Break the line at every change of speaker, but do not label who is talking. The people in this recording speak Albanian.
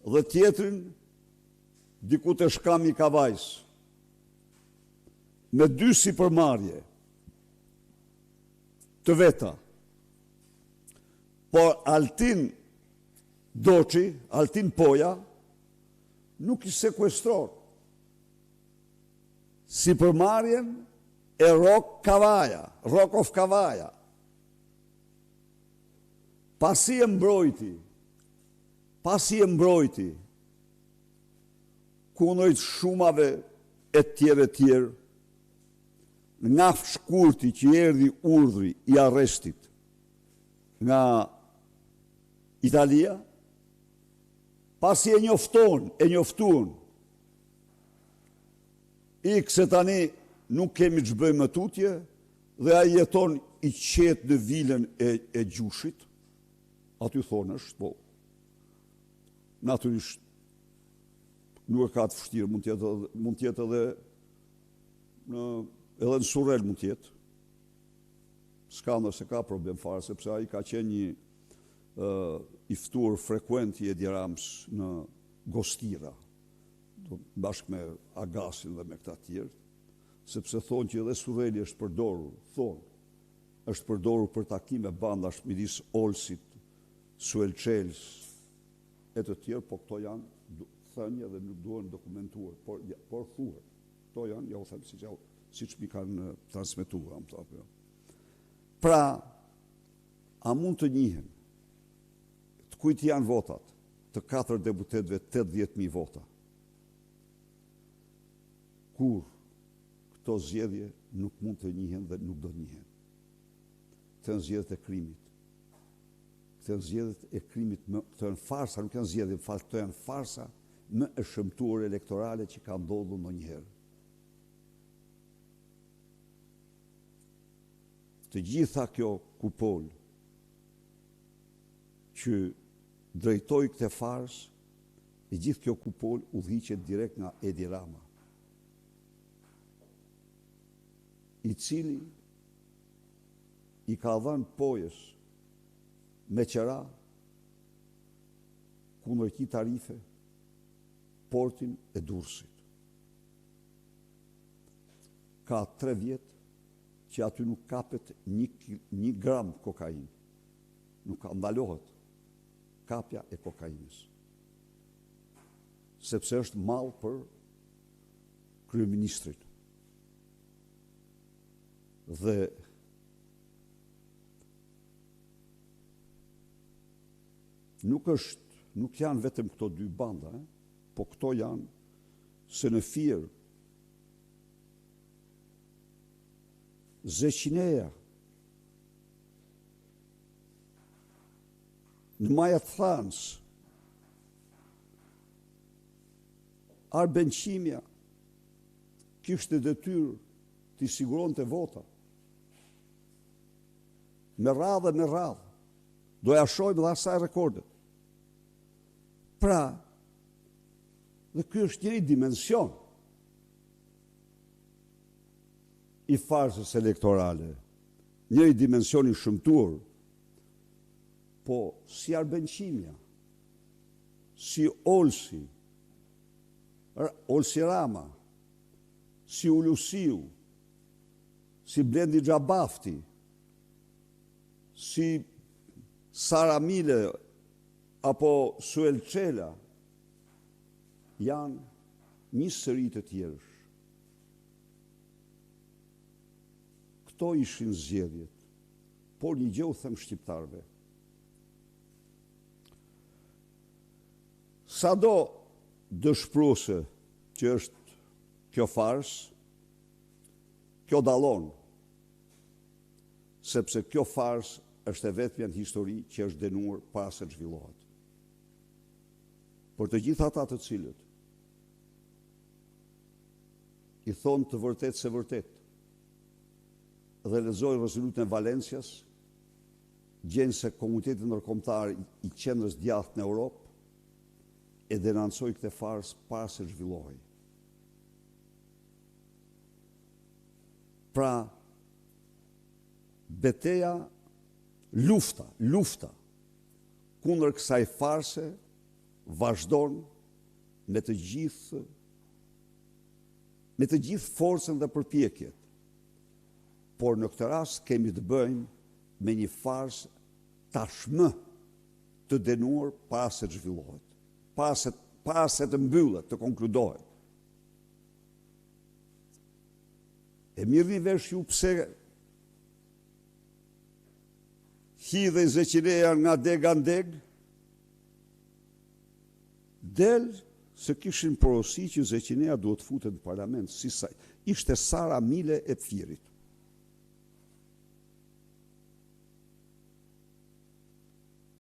dhe tjetrin diku të Shkami Kavajs, me 2 sipërmarrje të veta. Por Altin Doçi, Altin Poja, nuk i sekuestron sipërmarrjen e Rock of Kavaja. Pasi e mbrojti kundrejt shumave e tjerë, nga shkurti që erdhi urdhri i arrestit nga Italia, pasi e njoftuan, se tani nuk kemi që bëjmë më tutje, dhe a jeton i qetë në vilën e Gjushit, aty thonë është, po, natyrisht, nuk e ka të vështirë, mund tjetë edhe në Surrel mund tjetë, s'ka nëse ka problem fare, sepse ai ka qenë një i ftuar frekuent i Edi Ramës në Gostira, bashkë me Agasin dhe me këta tjerë, sepse thonë që edhe Surreli është përdorur për takime bandash midis Olsit, Suelçels e të tjerë, po këto janë thënje dhe nuk duhen dokumentuar, por thuhet. Këto janë, ja u them si që mi kanë transmetuar, më thapë. Pra, a mund të njihen të kujt janë votat të 4 deputetëve 80.000 vota? Kur këto zgjedhje nuk mund të njihen dhe nuk do njihen. Këto janë zgjedhjet e krimit. Këto janë zgjedhjet e krimit, këto janë farsa, nuk janë zgjedhje, këto janë farsa më e shëmtuar elektorale që ka ndodhur ndonjëherë. Të gjitha kjo kupol që drejtoi këtë fars, e gjithë kjo kupol udhëhiqet direkt nga Edi Rama, i cili i ka dhënë Pojës me qera kundër këtij tarife portin e Durrësit. Ka 3 vjet që aty nuk kapet një gram kokainë. Nuk ka ndalohet kapja e kokainës. Sepse është mall për kryeministrit. Dhe nuk janë vetëm këto 2 banda, po këto janë se në Fier, Zeqineja, në Maja Thans, Arben Qimja, kishte detyrë t'i siguronte vota. Me radhë. Doja shojmë dhe asaj rekordet. Pra, dhe ky është një dimension i farsës elektorale, një dimension i shëmtuar, po si Arben Qimja, si Olsi Rama, si Ulusiu, si Blendi Xhabafti, si Sara Mile, apo Suelçela, janë një sëri të tjerësh. Këto ishin zgjedhjet, por një gjë u them shqiptarëve. Sado dëshpëruese që është kjo farsë, kjo dallon, sepse kjo farsë është e vetmja në histori që është dënuar para se të zhvillohet. Por të gjithë ata të cilët i thonë të vërtet se vërtet dhe lexojnë rezolutën e Valencias, gjenë se Komiteti Ndërkombëtar i Qendrës Djathtë në Europë e denancoi këtë farsë para se zhvillohej. Pra, beteja, lufta kundër kësaj farse vazhdon me të gjithë forcën dhe përpjekjet. Por në këtë rast kemi të bëjmë me një farsë tashmë të denuar pas se të zhvillohet, pas se të mbyllet, të konkludohet. E mirëni vesh ju pse hidhe Zeqileja nga deg, del se kishin porosi që Zeqileja duhet futet në parlament, ishte Sara Mile e Pfirit.